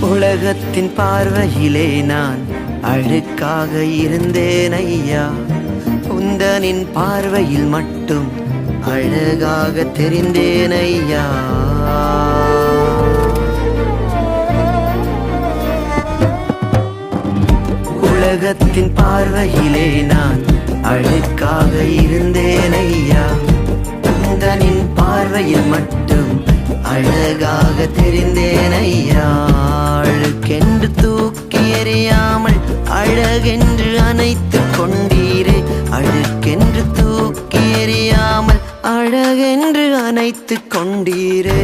உலகத்தின் பார்வையிலே நான் அழுக்காக இருந்தேன் ஐயா, உந்தனின் பார்வையில் மட்டும் அழகாக தெரிந்தேன் ஐயா. உலகத்தின் பார்வையிலே நான் அழுக்காக இருந்தேன் ஐயா, உந்தனின் பார்வையில் மட்டும் அழகாக தெரிந்தேன் ஐயா. அழுக்கென்று தூக்கி எறியாமல் அழகென்று அணைத்து கொண்டீரே, அழுக்கென்று தூக்கி எறியாமல் அழகென்று அணைத்து கொண்டீரே.